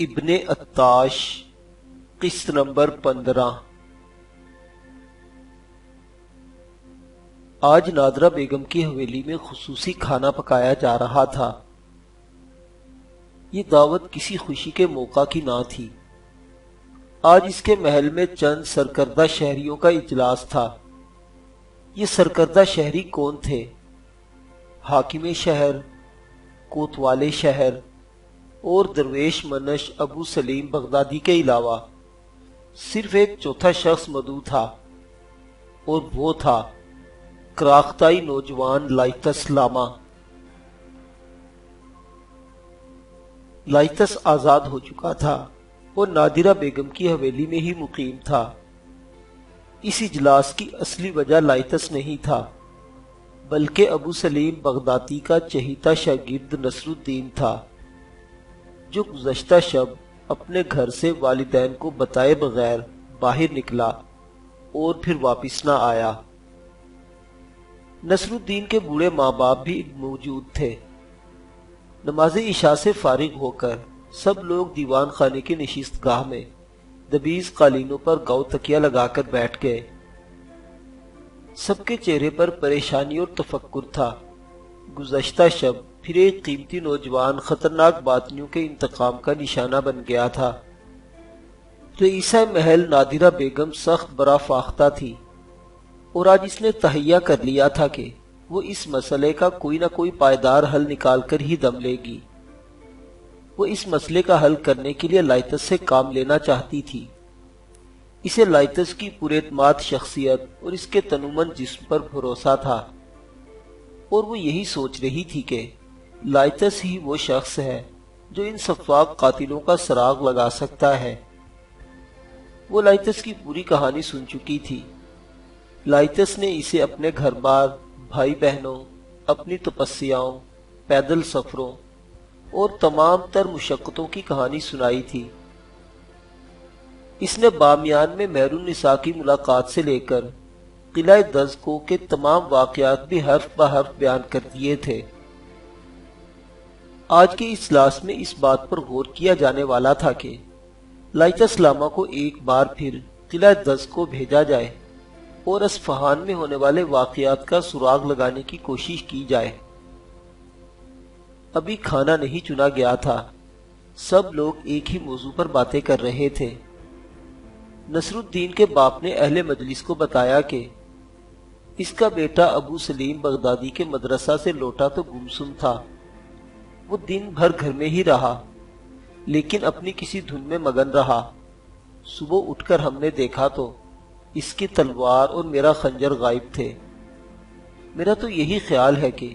ابن عطاش قسط نمبر 15۔ آج نادرہ بیگم کی حویلی میں خصوصی کھانا پکایا جا رہا تھا۔ یہ دعوت کسی خوشی کے موقع کی نہ تھی۔ آج اس کے محل میں چند سرکردہ شہریوں کا اجلاس تھا۔ یہ سرکردہ شہری کون تھے؟ حاکم شہر، کوتوال شہر اور درویش منش ابو سلیم بغدادی کے علاوہ صرف ایک چوتھا شخص مدعو تھا، اور وہ تھا کراختائی نوجوان لائتس لاما۔ لائتس آزاد ہو چکا تھا اور نادرہ بیگم کی حویلی میں ہی مقیم تھا۔ اس اجلاس کی اصلی وجہ لائتس نہیں تھا، بلکہ ابو سلیم بغدادی کا چہیتا شاگرد نصر الدین تھا، جو گزشتہ شب اپنے گھر سے والدین کو بتائے بغیر باہر نکلا اور پھر واپس نہ آیا۔ نصر الدین کے بوڑھے ماں باپ بھی موجود تھے۔ نماز عشاء سے فارغ ہو کر سب لوگ دیوان خانے کی نشست گاہ میں دبیز قالینوں پر گاؤ تکیہ لگا کر بیٹھ گئے۔ سب کے چہرے پر پریشانی اور تفکر تھا۔ گزشتہ شب پھر ایک قیمتی نوجوان خطرناک باطنیوں کے انتقام کا نشانہ بن گیا تھا۔ رئیسہ محل نادرہ بیگم سخت برا فاختہ تھی، اور آج اس نے تہیہ کر لیا تھا کہ وہ اس مسئلے کا کوئی نہ کوئی پائیدار حل نکال کر ہی دم لے گی۔ وہ اس مسئلے کا حل کرنے کے لیے لائتس سے کام لینا چاہتی تھی۔ اسے لائتس کی پر اعتماد شخصیت اور اس کے تنومند جسم پر بھروسہ تھا، اور وہ یہی سوچ رہی تھی کہ لائتس ہی وہ شخص ہے جو ان سفاک قاتلوں کا سراغ لگا سکتا ہے۔ وہ لائتس کی پوری کہانی سن چکی تھی۔ لائتس نے اسے اپنے گھر بار، بھائی بہنوں، اپنی تپسیاؤں، پیدل سفروں اور تمام تر مشقتوں کی کہانی سنائی تھی۔ اس نے بامیان میں مہر النساء کی ملاقات سے لے کر قلعہ دزکو کے تمام واقعات بھی حرف بحرف بیان کر دیے تھے۔ آج کے اجلاس میں اس بات پر غور کیا جانے والا تھا کہ لائتس لاما کو ایک بار پھر قلعہ دزکو بھیجا جائے اور اصفہان میں ہونے والے واقعات کا سراغ لگانے کی کوشش کی جائے۔ ابھی کھانا نہیں چنا گیا تھا، سب لوگ ایک ہی موضوع پر باتیں کر رہے تھے۔ نصر الدین کے باپ نے اہل مجلس کو بتایا کہ اس کا بیٹا ابو سلیم بغدادی کے مدرسہ سے لوٹا تو گمسم تھا۔ وہ دن بھر گھر میں ہی رہا، لیکن اپنی کسی دھن میں مگن رہا۔ صبح اٹھ کر ہم نے دیکھا تو اس کی تلوار اور میرا خنجر غائب تھے۔ میرا تو یہی خیال ہے کہ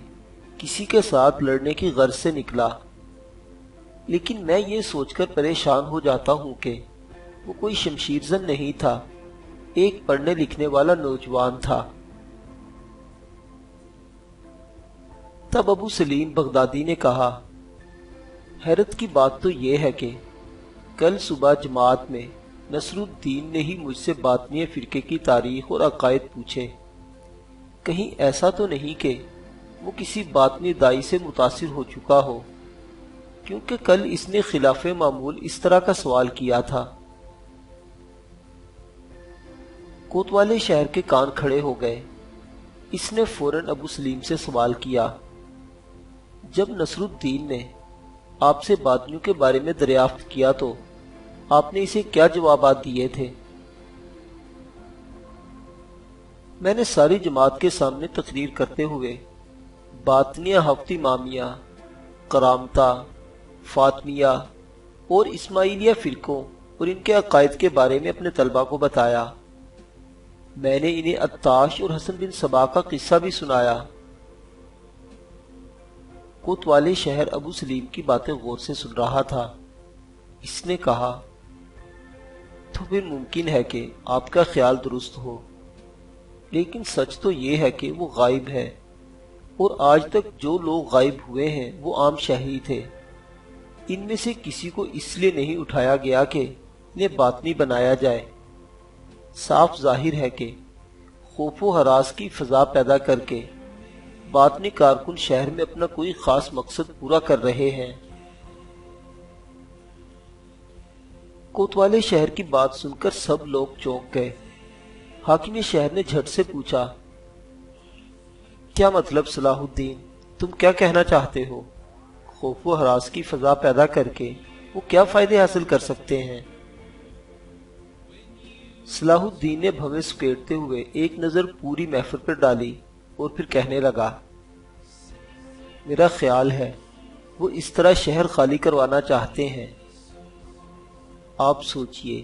کسی کے ساتھ لڑنے کی غرض سے نکلا، لیکن میں یہ سوچ کر پریشان ہو جاتا ہوں کہ وہ کوئی شمشیر زن نہیں تھا، ایک پڑھنے لکھنے والا نوجوان تھا۔ تب ابو سلیم بغدادی نے کہا، حیرت کی بات تو یہ ہے کہ کل صبح جماعت میں نصر الدین نے ہی مجھ سے باطنی فرقے کی تاریخ اور عقائد پوچھے۔ کہیں ایسا تو نہیں کہ وہ کسی باطنی دائی سے متاثر ہو چکا ہو، کیونکہ کل اس نے خلاف معمول اس طرح کا سوال کیا تھا۔ کوتوالے شہر کے کان کھڑے ہو گئے۔ اس نے فوراً ابو سلیم سے سوال کیا، جب نصر الدین نے آپ سے باطنیوں کے بارے میں دریافت کیا تو آپ نے اسے کیا جوابات دیے تھے؟ میں نے ساری جماعت کے سامنے تقریر کرتے ہوئے باطنیہ ہفت امامیہ، کرامتہ، فاطمیہ اور اسماعیلیہ فرقوں اور ان کے عقائد کے بارے میں اپنے طلبہ کو بتایا۔ میں نے انہیں عطاش اور حسن بن صبا کا قصہ بھی سنایا۔ کوتوالے شہر ابو سلیم کی باتیں غور سے سن رہا تھا۔ اس نے کہا، تو پھر ممکن ہے کہ آپ کا خیال درست ہو، لیکن سچ تو یہ ہے کہ وہ غائب ہے، اور آج تک جو لوگ غائب ہوئے ہیں وہ عام شہری تھے۔ ان میں سے کسی کو اس لیے نہیں اٹھایا گیا کہ انہیں باطنی بنایا جائے۔ صاف ظاہر ہے کہ خوف و ہراس کی فضا پیدا کر کے باطنی کارکن شہر میں اپنا کوئی خاص مقصد پورا کر رہے ہیں۔ کوتوالے شہر کی بات سن کر سب لوگ چونک گئے۔ حاکم شہر نے جھٹ سے پوچھا، کیا مطلب صلاح الدین؟ تم کیا کہنا چاہتے ہو؟ خوف و ہراس کی فضا پیدا کر کے وہ کیا فائدے حاصل کر سکتے ہیں؟ صلاح الدین نے بھویں سکیڑتے ہوئے ایک نظر پوری محفل پر ڈالی اور پھر کہنے لگا، میرا خیال ہے وہ اس طرح شہر خالی کروانا چاہتے ہیں۔ آپ سوچئے،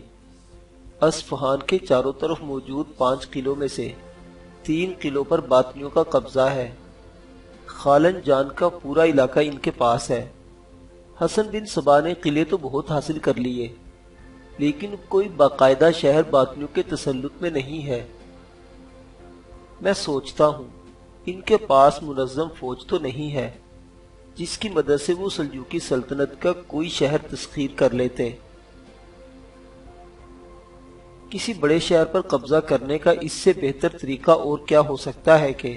اصفہان کے چاروں طرف موجود 5 قلعوں میں سے 3 قلعوں پر باطنیوں کا قبضہ ہے۔ خالن جان کا پورا علاقہ ان کے پاس ہے۔ حسن بن صبا نے قلعے تو بہت حاصل کر لیے، لیکن کوئی باقاعدہ شہر باطنیوں کے تسلط میں نہیں ہے۔ میں سوچتا ہوں ان کے پاس منظم فوج تو نہیں ہے جس کی مدد سے وہ سلجوقی سلطنت کا کوئی شہر تسخیر کر لیتے۔ کسی بڑے شہر پر قبضہ کرنے کا اس سے بہتر طریقہ اور کیا ہو سکتا ہے کہ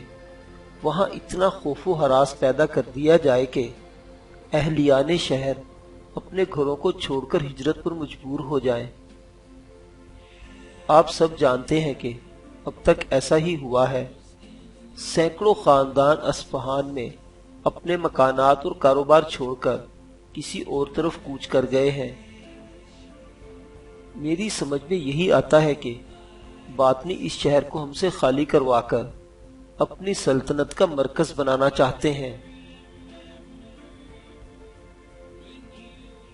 وہاں اتنا خوف و ہراس پیدا کر دیا جائے کہ اہلیان شہر اپنے گھروں کو چھوڑ کر ہجرت پر مجبور ہو جائیں۔ آپ سب جانتے ہیں کہ اب تک ایسا ہی ہوا ہے۔ سینکڑوں خاندان اصفہان میں اپنے مکانات اور کاروبار چھوڑ کر کسی اور طرف کوچ کر گئے ہیں۔ میری سمجھ میں یہی آتا ہے کہ باطنی اس شہر کو ہم سے خالی کروا کر اپنی سلطنت کا مرکز بنانا چاہتے ہیں۔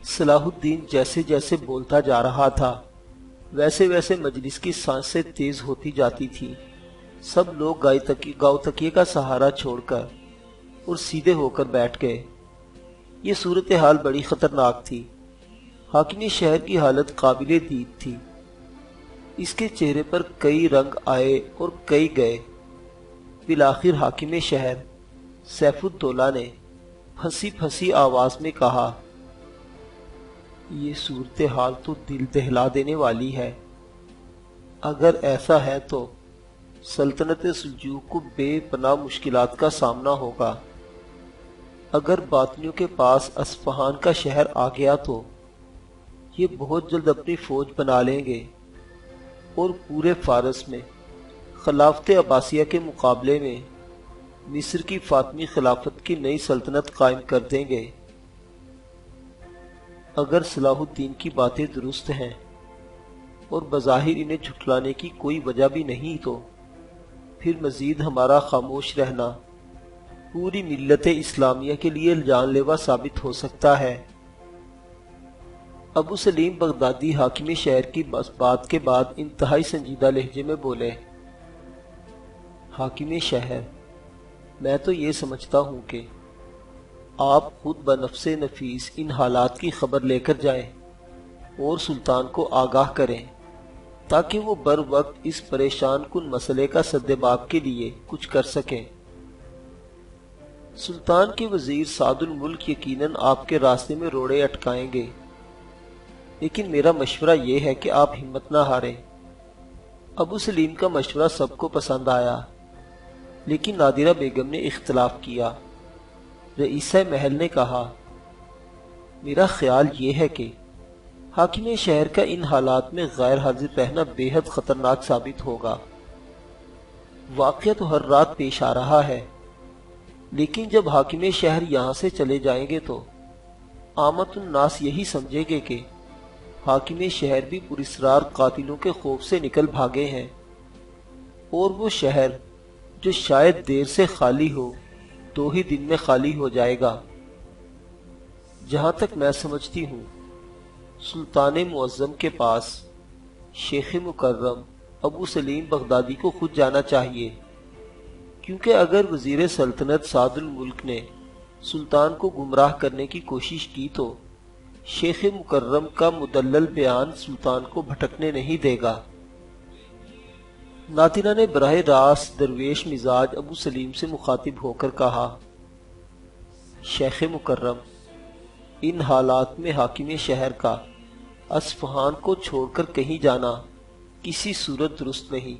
صلاح الدین جیسے جیسے بولتا جا رہا تھا ویسے ویسے مجلس کی سانسیں تیز ہوتی جاتی تھی۔ سب لوگ گاؤ تکیے کا سہارا چھوڑ کر اور سیدھے ہو کر بیٹھ گئے۔ یہ صورتحال بڑی خطرناک تھی۔ حاکم شہر کی حالت قابل دید تھی۔ اس کے چہرے پر کئی رنگ آئے اور کئی گئے۔ بالآخر حاکم شہر سیف الدولہ نے پھنسی پھنسی آواز میں کہا، یہ صورتحال تو دل دہلا دینے والی ہے۔ اگر ایسا ہے تو سلطنت سلجوق کو بے پناہ مشکلات کا سامنا ہوگا۔ اگر باطنیوں کے پاس اصفہان کا شہر آ گیا تو یہ بہت جلد اپنی فوج بنا لیں گے اور پورے فارس میں خلافت عباسیہ کے مقابلے میں مصر کی فاطمی خلافت کی نئی سلطنت قائم کر دیں گے۔ اگر صلاح الدین کی باتیں درست ہیں اور بظاہر انہیں جھٹلانے کی کوئی وجہ بھی نہیں، تو پھر مزید ہمارا خاموش رہنا پوری ملت اسلامیہ کے لیے جان لیوا ثابت ہو سکتا ہے۔ ابو سلیم بغدادی حاکم شہر کی بات کے بعد انتہائی سنجیدہ لہجے میں بولے، حاکم شہر، میں تو یہ سمجھتا ہوں کہ آپ خود بنفس نفیس ان حالات کی خبر لے کر جائیں اور سلطان کو آگاہ کریں تاکہ وہ بر وقت اس پریشان کن مسئلے کا سدباب کے لیے کچھ کر سکیں۔ سلطان کے وزیر سعد الملک یقیناً آپ کے راستے میں روڑے اٹکائیں گے، لیکن میرا مشورہ یہ ہے کہ آپ ہمت نہ ہاریں۔ ابو سلیم کا مشورہ سب کو پسند آیا، لیکن نادرہ بیگم نے اختلاف کیا۔ رئیسہ محل نے کہا، میرا خیال یہ ہے کہ حاکم شہر کا ان حالات میں غیر حاضر رہنا بے حد خطرناک ثابت ہوگا۔ واقعہ تو ہر رات پیش آ رہا ہے، لیکن جب حاکم شہر یہاں سے چلے جائیں گے تو عامت الناس یہی سمجھے گے کہ حاکم شہر بھی پراسرار قاتلوں کے خوف سے نکل بھاگے ہیں، اور وہ شہر جو شاید دیر سے خالی ہو 2 ہی دن میں خالی ہو جائے گا۔ جہاں تک میں سمجھتی ہوں، سلطان معظم کے پاس شیخ مکرم ابو سلیم بغدادی کو خود جانا چاہیے، کیونکہ اگر وزیر سلطنت سعد الملک نے سلطان کو گمراہ کرنے کی کوشش کی تو شیخ مکرم کا مدلل بیان سلطان کو بھٹکنے نہیں دے گا۔ نادرہ نے براہ راست درویش مزاج ابو سلیم سے مخاطب ہو کر کہا، شیخ مکرم، ان حالات میں حاکم شہر کا اصفہان کو چھوڑ کر کہیں جانا کسی صورت درست نہیں۔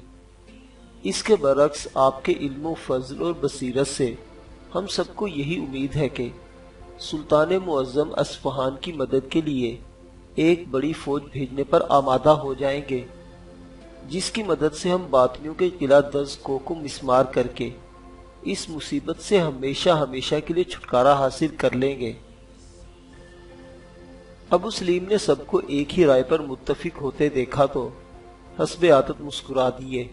اس کے برعکس آپ کے علم و فضل اور بصیرت سے ہم سب کو یہی امید ہے کہ سلطان معظم اصفہان کی مدد کے لیے ایک بڑی فوج بھیجنے پر آمادہ ہو جائیں گے، جس کی مدد سے ہم باطنیوں کے قلعہ دزکو کو مسمار کر کے اس مصیبت سے ہمیشہ ہمیشہ کے لیے چھٹکارا حاصل کر لیں گے۔ ابو سلیم نے سب کو ایک ہی رائے پر متفق ہوتے دیکھا تو حسب عادت مسکرا دیے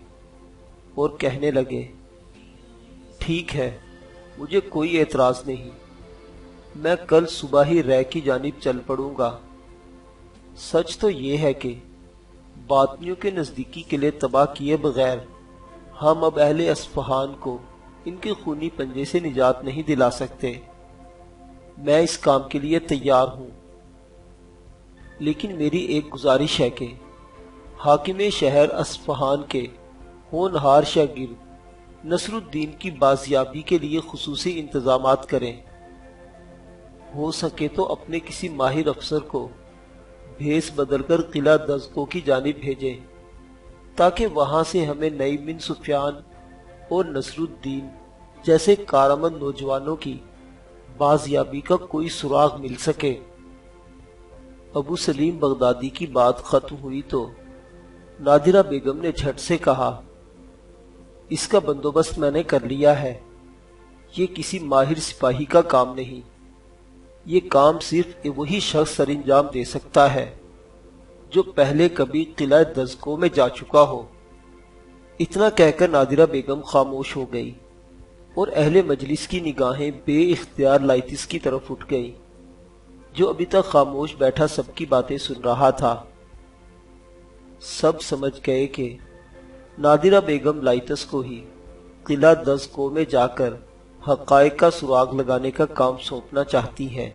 اور کہنے لگے، ٹھیک ہے، مجھے کوئی اعتراض نہیں، میں کل صبح ہی رے کی جانب چل پڑوں گا۔ سچ تو یہ ہے کہ باطنیوں کے نزدیکی قلعے تباہ کیے بغیر ہم اب اہل اصفہان کو ان کے خونی پنجے سے نجات نہیں دلا سکتے۔ میں اس کام کے لیے تیار ہوں، لیکن میری ایک گزارش ہے کہ حاکم شہر اصفہان کے ہونہار شاگرد نصر الدین کی بازیابی کے لیے خصوصی انتظامات کریں۔ ہو سکے تو اپنے کسی ماہر افسر کو بھیس بدل کر قلعہ دزکو کی جانب بھیجیں، تاکہ وہاں سے ہمیں نعیم بن سفیان اور نصر الدین جیسے کارآمد نوجوانوں کی بازیابی کا کوئی سراغ مل سکے۔ ابو سلیم بغدادی کی بات ختم ہوئی تو نادرہ بیگم نے جھٹ سے کہا، اس کا بندوبست میں نے کر لیا ہے، یہ کسی ماہر سپاہی کا کام نہیں، یہ کام صرف وہی شخص سر انجام دے سکتا ہے جو پہلے کبھی قلعہ دزکو میں جا چکا ہو۔ اتنا کہہ کر نادرہ بیگم خاموش ہو گئی اور اہل مجلس کی نگاہیں بے اختیار لائتس کی طرف اٹھ گئی، جو ابھی تک خاموش بیٹھا سب کی باتیں سن رہا تھا۔ سب سمجھ گئے کہ نادرہ بیگم لائتس کو ہی قلعہ دزکو میں جا کر حقائق کا سراغ لگانے کا کام سونپنا چاہتی ہے۔